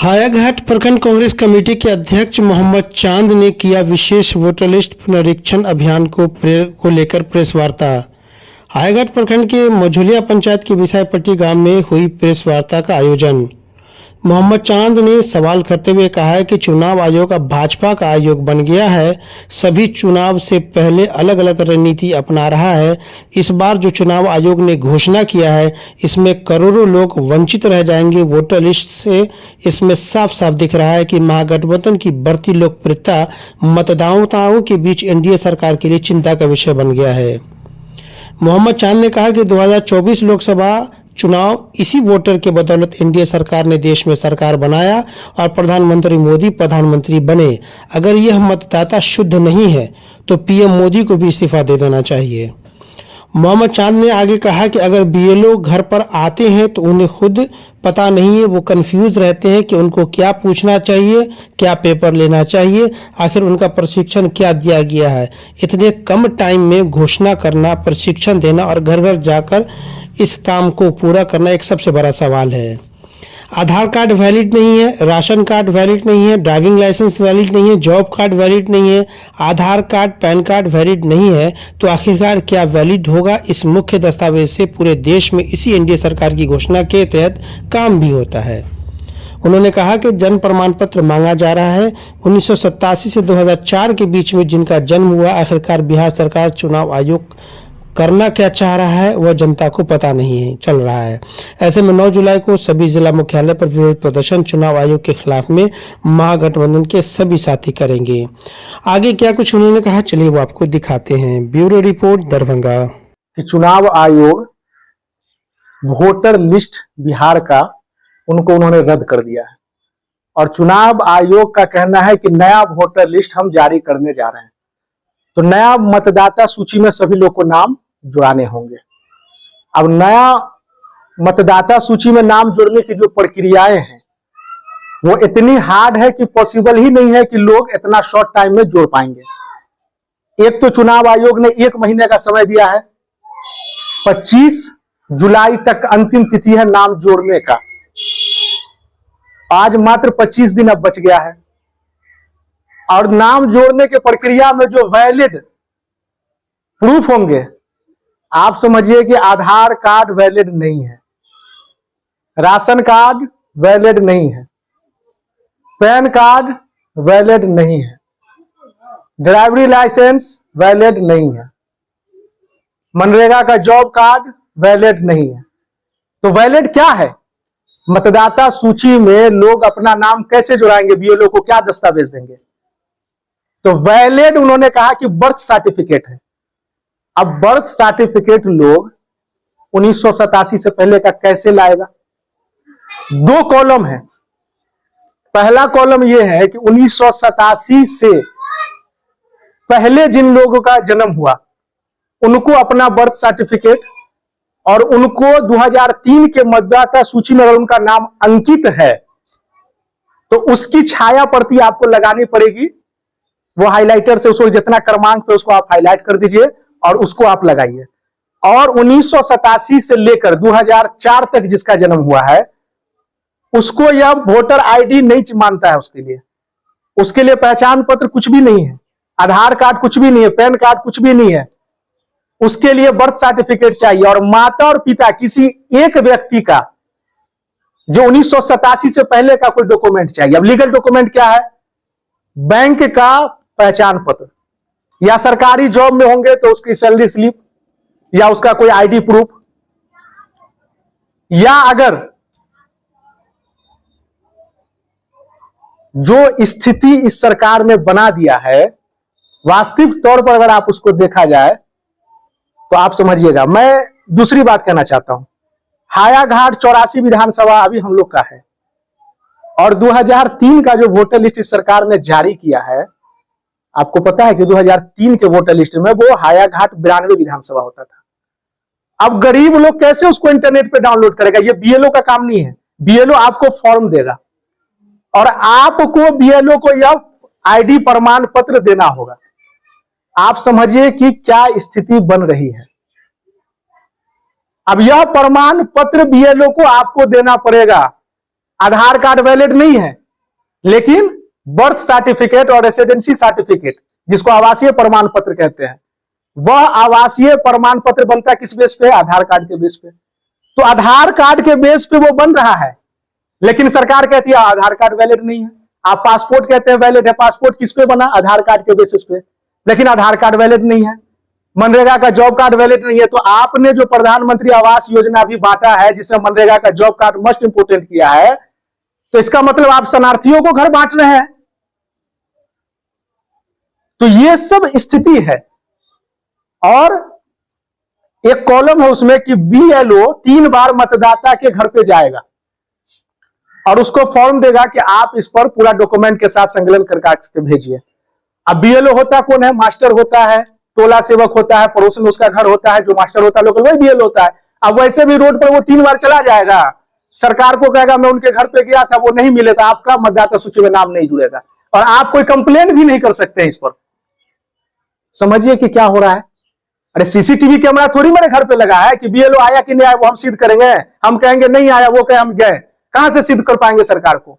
हायाघाट प्रखंड कांग्रेस कमेटी के अध्यक्ष मोहम्मद चांद ने किया विशेष वोटर लिस्ट पुनरीक्षण अभियान को लेकर प्रेस वार्ता। हायाघाट प्रखंड के मझुलिया पंचायत के विसाईपट्टी गांव में हुई प्रेस वार्ता का आयोजन। मोहम्मद चांद ने सवाल करते हुए कहा है कि चुनाव आयोग अब भाजपा का आयोग बन गया है, सभी चुनाव से पहले अलग अलग रणनीति अपना रहा है। इस बार जो चुनाव आयोग ने घोषणा किया है इसमें करोड़ों लोग वंचित रह जाएंगे वोटर लिस्ट से। इसमें साफ साफ दिख रहा है कि महागठबंधन की बढ़ती लोकप्रियता मतदाताओं के बीच एनडीए सरकार के लिए चिंता का विषय बन गया है। मोहम्मद चांद ने कहा कि 2024 लोकसभा चुनाव इसी वोटर के बदौलत एनडीए सरकार ने देश में सरकार बनाया और प्रधानमंत्री मोदी प्रधानमंत्री बने। अगर यह मतदाता शुद्ध नहीं है तो पीएम मोदी को भी इस्तीफा दे देना चाहिए। मोहम्मद चांद ने आगे कहा कि अगर बीएलओ घर पर आते हैं तो उन्हें खुद पता नहीं है, वो कंफ्यूज रहते हैं कि उनको क्या पूछना चाहिए, क्या पेपर लेना चाहिए, आखिर उनका प्रशिक्षण क्या दिया गया है। इतने कम टाइम में घोषणा करना, प्रशिक्षण देना और घर घर जाकर इस काम को पूरा करना एक सबसे बड़ा सवाल है। आधार कार्ड वैलिड नहीं है, राशन कार्ड वैलिड नहीं है, ड्राइविंग लाइसेंस वैलिड नहीं है, जॉब कार्ड वैलिड नहीं है, आधार कार्ड पैन कार्ड वैलिड नहीं है, तो आखिरकार क्या वैलिड होगा। इस मुख्य दस्तावेज से पूरे देश में इसी एनडीए सरकार की घोषणा के तहत काम भी होता है। उन्होंने कहा कि जन्म प्रमाण पत्र मांगा जा रहा है। 1987 से 2004 के बीच में जिनका जन्म हुआ, आखिरकार बिहार सरकार चुनाव आयोग करना क्या चाह रहा है वह जनता को पता नहीं चल रहा है। ऐसे में 9 जुलाई को सभी जिला मुख्यालय पर विरोध प्रदर्शन चुनाव आयोग के खिलाफ में महागठबंधन के सभी साथी करेंगे। आगे क्या कुछ उन्होंने कहा, चलिए वो आपको दिखाते हैं। Bureau report, Darbhanga. कि चुनाव आयोग वोटर लिस्ट बिहार का उन्होंने रद्द कर दिया है और चुनाव आयोग का कहना है कि नया वोटर लिस्ट हम जारी करने जा रहे हैं। तो नया मतदाता सूची में सभी लोग को नाम जुड़ाने होंगे। अब नया मतदाता सूची में नाम जोड़ने की जो प्रक्रियाएं हैं वो इतनी हार्ड है कि पॉसिबल ही नहीं है कि लोग इतना शॉर्ट टाइम में जोड़ पाएंगे। एक तो चुनाव आयोग ने 1 महीने का समय दिया है, 25 जुलाई तक अंतिम तिथि है नाम जोड़ने का। आज मात्र 25 दिन अब बच गया है और नाम जोड़ने के प्रक्रिया में जो वैलिड प्रूफ होंगे, आप समझिए कि आधार कार्ड वैलिड नहीं है, राशन कार्ड वैलिड नहीं है, पैन कार्ड वैलिड नहीं है, ड्राइविंग लाइसेंस वैलिड नहीं है, मनरेगा का जॉब कार्ड वैलिड नहीं है। तो वैलिड क्या है? मतदाता सूची में लोग अपना नाम कैसे जुड़ाएंगे, बीएलओ को क्या दस्तावेज देंगे? तो वैलिड उन्होंने कहा कि बर्थ सर्टिफिकेट है। अब बर्थ सर्टिफिकेट लोग 1987 से पहले का कैसे लाएगा? 2 कॉलम है। पहला कॉलम यह है कि 1987 से पहले जिन लोगों का जन्म हुआ उनको अपना बर्थ सर्टिफिकेट और उनको 2003 के मतदाता सूची में अगर उनका नाम अंकित है तो उसकी छाया प्रति आपको लगानी पड़ेगी। वो हाइलाइटर से उसको जितना क्रमांक पे उसको आप हाईलाइट कर दीजिए और उसको आप लगाइए। और 1987 से लेकर 2004 तक जिसका जन्म हुआ है उसको यह वोटर आईडी नहीं मानता है। उसके लिए पहचान पत्र कुछ भी नहीं है, आधार कार्ड कुछ भी नहीं है, पैन कार्ड कुछ भी नहीं है। उसके लिए बर्थ सर्टिफिकेट चाहिए और माता और पिता किसी एक व्यक्ति का जो 1987 से पहले का कोई डॉक्यूमेंट चाहिए। अब लीगल डॉक्यूमेंट क्या है? बैंक का पहचान पत्र, या सरकारी जॉब में होंगे तो उसकी सैलरी स्लिप या उसका कोई आईडी प्रूफ, या अगर जो स्थिति इस सरकार ने बना दिया है वास्तविक तौर पर अगर आप उसको देखा जाए तो आप समझिएगा। मैं दूसरी बात कहना चाहता हूं, हायाघाट 84 विधानसभा अभी हम लोग का है और 2003 का जो वोटर लिस्ट इस सरकार ने जारी किया है, आपको पता है कि 2003 के वोटर लिस्ट में वो हायाघाट 92 विधानसभा होता था। अब गरीब लोग कैसे उसको इंटरनेट पे डाउनलोड करेगा? ये बीएलओ का काम नहीं है। बीएलओ आपको फॉर्म देगा और आपको बीएलओ को यह आईडी प्रमाण पत्र देना होगा। आप समझिए कि क्या स्थिति बन रही है। अब यह प्रमाण पत्र बीएलओ को आपको देना पड़ेगा। आधार कार्ड वैलिड नहीं है, लेकिन बर्थ सर्टिफिकेट और रेसिडेंसी सर्टिफिकेट, जिसको आवासीय प्रमाण पत्र कहते हैं, वह आवासीय प्रमाण पत्र बनता है किस बेस पे? आधार कार्ड के बेस पे। तो आधार कार्ड के बेस पे वो बन रहा है, लेकिन सरकार कहती है आधार कार्ड वैलिड नहीं है। आप पासपोर्ट कहते हैं वैलिड है, पासपोर्ट किस पे बना? आधार कार्ड के बेसिस पे, लेकिन आधार कार्ड वैलिड नहीं है। मनरेगा का जॉब कार्ड वैलिड नहीं है। तो आपने जो प्रधानमंत्री आवास योजना भी बांटा है, जिसमें मनरेगा का जॉब कार्ड मोस्ट इंपोर्टेंट किया है, तो इसका मतलब आप शरणार्थियों को घर बांट रहे हैं। तो ये सब स्थिति है। और एक कॉलम है उसमें कि BLO 3 बार मतदाता के घर पे जाएगा और उसको फॉर्म देगा कि आप इस पर पूरा डॉक्यूमेंट के साथ संकलन करके भेजिए। अब BLO होता कौन है? मास्टर होता है, टोला सेवक होता है, पड़ोस में उसका घर होता है, जो मास्टर होता है लोकल, वही BLO होता है। अब वैसे भी रोड पर वो 3 बार चला जाएगा, सरकार को कहेगा मैं उनके घर पे गया था, वो नहीं मिले, तो आपका मतदाता सूची में नाम नहीं जुड़ेगा और आप कोई कंप्लेन भी नहीं कर सकते हैं इस पर। समझिए कि क्या हो रहा है। अरे CCTV कैमरा थोड़ी मेरे घर पे लगा है कि BLO आया कि नहीं आया वो हम सिद्ध करेंगे। हम कहेंगे नहीं आया, वो कहे हम गए, कहां से सिद्ध कर पाएंगे सरकार को?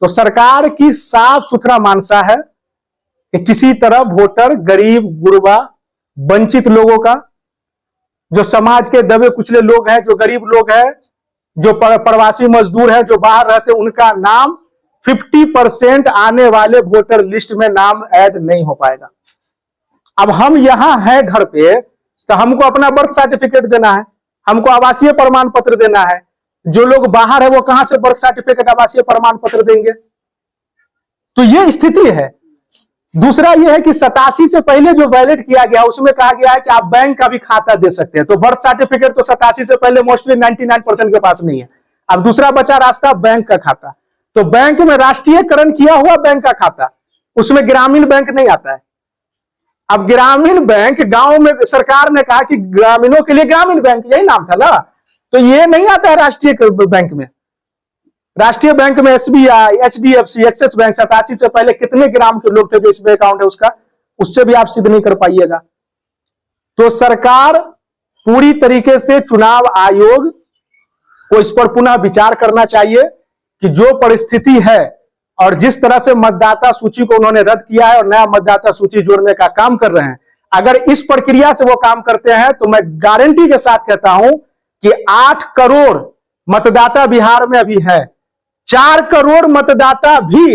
तो सरकार की साफ सुथरा मानसा है कि किसी तरह वोटर, गरीब गुरबा, वंचित लोगों का, जो समाज के दबे कुचले लोग हैं, जो गरीब लोग हैं, जो प्रवासी मजदूर हैं, जो बाहर रहते हैं, उनका नाम 50% आने वाले वोटर लिस्ट में नाम ऐड नहीं हो पाएगा। अब हम यहां हैं घर पे, तो हमको अपना बर्थ सर्टिफिकेट देना है, हमको आवासीय प्रमाण पत्र देना है। जो लोग बाहर है वो कहां से बर्थ सर्टिफिकेट, आवासीय प्रमाण पत्र देंगे? तो ये स्थिति है। दूसरा ये है कि 87 से पहले जो वैलिड किया गया उसमें कहा गया है कि आप बैंक का भी खाता दे सकते हैं। तो बर्थ सर्टिफिकेट तो 87 से पहले मोस्टली 99% के पास नहीं है। अब दूसरा बचा रास्ता बैंक का खाता। तो बैंक में राष्ट्रीयकरण किया हुआ बैंक का खाता, उसमें ग्रामीण बैंक नहीं आता है। अब ग्रामीण बैंक, गांव में सरकार ने कहा कि ग्रामीणों के लिए ग्रामीण बैंक, यही नाम था ना, तो ये नहीं आता है राष्ट्रीय बैंक में। राष्ट्रीय बैंक में SBI, HDFC, एक्सिस बैंक 87 से पहले कितने ग्राम के लोग थे जो इसमें अकाउंट है उसका, उससे भी आप सिद्ध नहीं कर पाइएगा। तो सरकार पूरी तरीके से, चुनाव आयोग को इस पर पुनः विचार करना चाहिए कि जो परिस्थिति है और जिस तरह से मतदाता सूची को उन्होंने रद्द किया है और नया मतदाता सूची जोड़ने का काम कर रहे हैं, अगर इस प्रक्रिया से वो काम करते हैं तो मैं गारंटी के साथ कहता हूं कि 8 करोड़ मतदाता बिहार में अभी है। 4 करोड़ मतदाता भी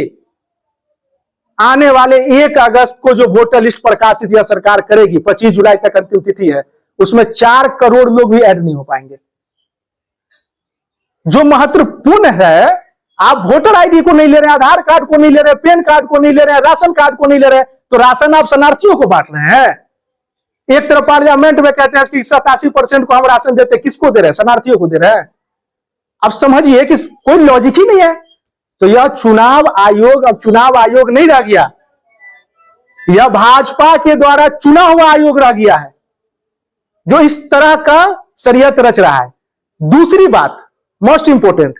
आने वाले 1 अगस्त को जो वोटर लिस्ट प्रकाशित या सरकार करेगी, 25 जुलाई तक अंतिम तिथि है, उसमें 4 करोड़ लोग भी ऐड नहीं हो पाएंगे। जो महत्वपूर्ण है, आप वोटर आईडी को नहीं ले रहे, आधार कार्ड को नहीं ले रहे, पैन कार्ड को नहीं ले रहे, राशन कार्ड को नहीं ले रहे, तो राशन आप शरणार्थियों को बांट रहे हैं। एक तरफ पार्लियामेंट में कहते हैं कि 87% को हम राशन देते हैं, किसको दे रहे हैं? शरणार्थियों को दे रहे हैं। अब समझिए कि कोई लॉजिक ही नहीं है। तो यह चुनाव आयोग अब चुनाव आयोग नहीं रह गया, यह भाजपा के द्वारा चुना हुआ आयोग रह गया है, जो इस तरह का षड्यंत्र रच रहा है। दूसरी बात मोस्ट इंपोर्टेंट,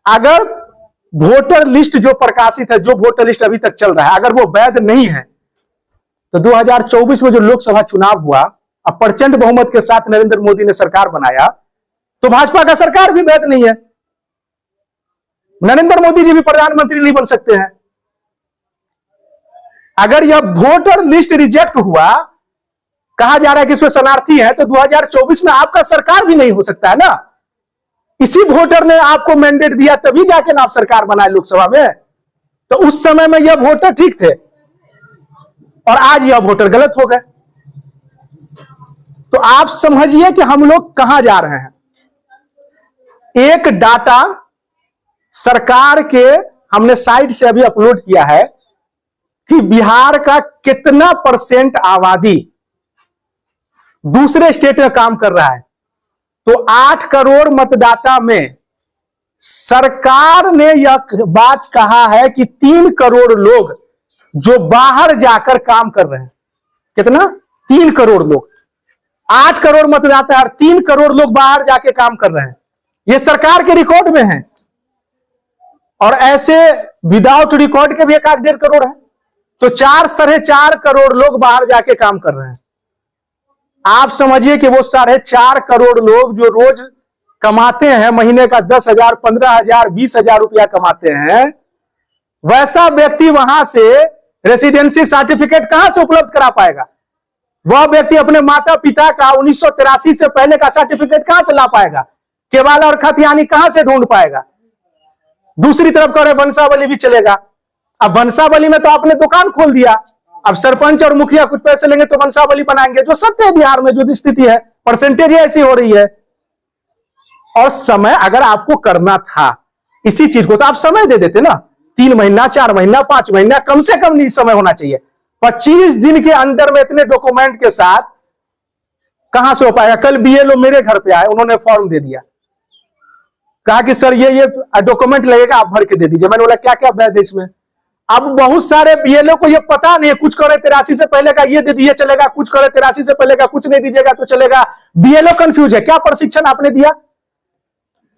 अगर वोटर लिस्ट जो प्रकाशित है, जो वोटर लिस्ट अभी तक चल रहा है, अगर वो वैध नहीं है, तो 2024 में जो लोकसभा चुनाव हुआ, अब प्रचंड बहुमत के साथ नरेंद्र मोदी ने सरकार बनाया, तो भाजपा का सरकार भी वैध नहीं है। नरेंद्र मोदी जी भी प्रधानमंत्री नहीं बन सकते हैं। अगर यह वोटर लिस्ट रिजेक्ट हुआ, कहा जा रहा है कि इसमें शरणार्थी है, तो 2024 में आपका सरकार भी नहीं हो सकता है ना। इसी वोटर ने आपको मैंडेट दिया, तभी जाके ना आप सरकार बनाए लोकसभा में। तो उस समय में यह वोटर ठीक थे और आज यह वोटर गलत हो गए। तो आप समझिए कि हम लोग कहां जा रहे हैं। एक डाटा सरकार के हमने साइट से अभी अपलोड किया है कि बिहार का कितना % आबादी दूसरे स्टेट में काम कर रहा है। तो 8 करोड़ मतदाता में सरकार ने यह बात कहा है कि 3 करोड़ लोग जो बाहर जाकर काम कर रहे हैं। कितना? 3 करोड़ लोग। 8 करोड़ मतदाता है और 3 करोड़ लोग बाहर जाके काम कर रहे हैं। ये सरकार के रिकॉर्ड में है। और ऐसे विदाउट रिकॉर्ड के भी 1.5 करोड़ है। तो 4-4.5 करोड़ लोग बाहर जाके काम कर रहे हैं। आप समझिए कि वो 4.5 करोड़ लोग जो रोज कमाते हैं, महीने का 10,000, 15,000, 20,000 रुपया कमाते हैं, वैसा व्यक्ति वहां से रेसिडेंसी सर्टिफिकेट कहां से उपलब्ध करा पाएगा? वह व्यक्ति अपने माता पिता का 1983 से पहले का सर्टिफिकेट कहां से ला पाएगा? केवाल और खतियानी कहां से ढूंढ पाएगा? दूसरी तरफ कह रहे वंशावली भी चलेगा। अब वंशावली में तो आपने दुकान खोल दिया, अब सरपंच और मुखिया कुछ पैसे लेंगे तो वंशावली बनाएंगे, जो सत्य है बिहार में जो स्थिति है, परसेंटेज ऐसी हो रही है। और समय अगर आपको करना था इसी चीज को तो आप समय दे देते ना, 3 महीना, 4 महीना, 5 महीना, कम से कम नहीं समय होना चाहिए। 25 दिन के अंदर में इतने डॉक्यूमेंट के साथ कहां से हो पाएगा? कल बीएलओ मेरे घर पे आए, उन्होंने फॉर्म दे दिया, कहा कि सर ये डॉक्यूमेंट लगेगा, आप भर के दे दीजिए। मैंने बोला क्या क्या वैध है इसमें? अब बहुत सारे बीएलओ को ये पता नहीं है, कुछ करे 83 से पहले का ये दे दीजिए चलेगा, कुछ करे 83 से पहले का कुछ नहीं दीजिएगा तो चलेगा। बीएलओ कंफ्यूज है। क्या प्रशिक्षण आपने दिया?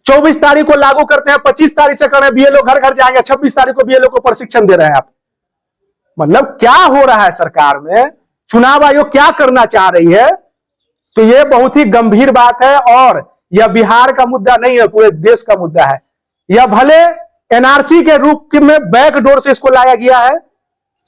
24 तारीख को लागू करते हैं, 25 तारीख से करें, बीएलओ घर घर जाएंगे, 26 तारीख को बीएलओ को प्रशिक्षण दे रहे हैं आप। मतलब क्या हो रहा है सरकार में? चुनाव आयोग क्या करना चाह रही है? तो ये बहुत ही गंभीर बात है और यह बिहार का मुद्दा नहीं है, पूरे देश का मुद्दा है। यह भले एनआरसी के रूप में बैकडोर से इसको लाया गया है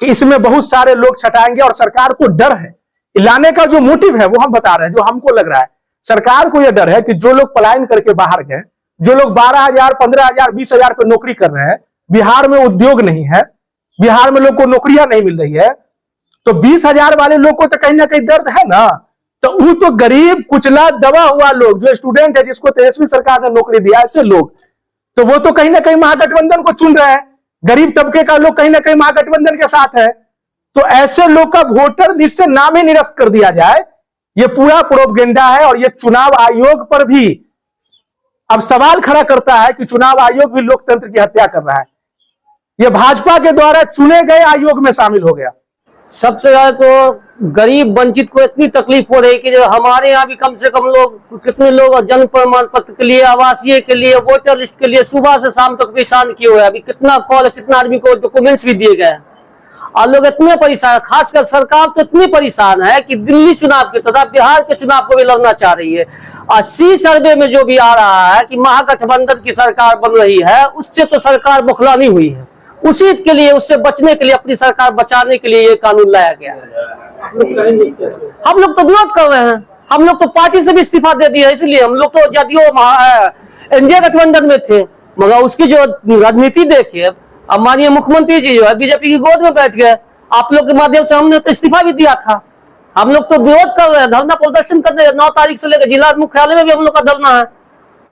कि इसमें बहुत सारे लोग छटाएंगे और सरकार को डर है। लाने का जो मोटिव है वो हम बता रहे हैं, जो हमको लग रहा है। सरकार को यह डर है कि जो लोग पलायन करके बाहर गए, जो लोग 12,000, 15,000, 20,000 पे नौकरी कर रहे हैं, बिहार में उद्योग नहीं है, बिहार में लोग को नौकरियां नहीं मिल रही है, तो 20,000 वाले लोग को तो कहीं ना कहीं दर्द है ना। तो वो तो गरीब, कुचला, दबा हुआ लोग, जो स्टूडेंट है जिसको तेजस्वी सरकार ने नौकरी दिया, ऐसे लोग, तो वो तो कहीं ना कहीं महागठबंधन को चुन रहे हैं। गरीब तबके का लोग कहीं ना कहीं महागठबंधन के साथ है। तो ऐसे लोग का वोटर लिस्ट से नाम ही निरस्त कर दिया जाए, ये पूरा प्रोपगेंडा है। और ये चुनाव आयोग पर भी अब सवाल खड़ा करता है कि चुनाव आयोग भी लोकतंत्र की हत्या कर रहा है। यह भाजपा के द्वारा चुने गए आयोग में शामिल हो गया। सबसे ज्यादा तो गरीब वंचित को इतनी तकलीफ हो रही कि जो हमारे यहाँ भी कम से कम लोग, कितने लोग जन्म प्रमाण पत्र के लिए, आवासीय के लिए, वोटर लिस्ट के लिए सुबह से शाम तक परेशान किए हुए हैं। अभी कितना कॉल, कितना आदमी को डॉक्यूमेंट्स भी दिए गए और लोग इतने परेशान, खासकर सरकार तो इतनी परेशान है कि दिल्ली चुनाव के तथा बिहार के चुनाव को भी लड़ना चाह रही है। और सी सर्वे में जो भी आ रहा है कि महागठबंधन की सरकार बन रही है, उससे तो सरकार बौखलानी हुई है। उसी के लिए, उससे बचने के लिए, अपनी सरकार बचाने के लिए ये कानून लाया गया है। हम लोग तो विरोध कर रहे हैं, हम लोग तो पार्टी से भी इस्तीफा दे दिया। इसलिए हम लोग तो जदयू एनडीए गठबंधन में थे, मगर उसकी जो राजनीति देखे अब माननीय मुख्यमंत्री जी जो है बीजेपी की गोद में बैठ गए। आप लोग के माध्यम से हमने तो इस्तीफा भी दिया था। हम लोग तो विरोध कर रहे हैं, धरना प्रदर्शन कर रहे हैं। 9 तारीख से लेकर जिला मुख्यालय में भी हम लोग का धरना है।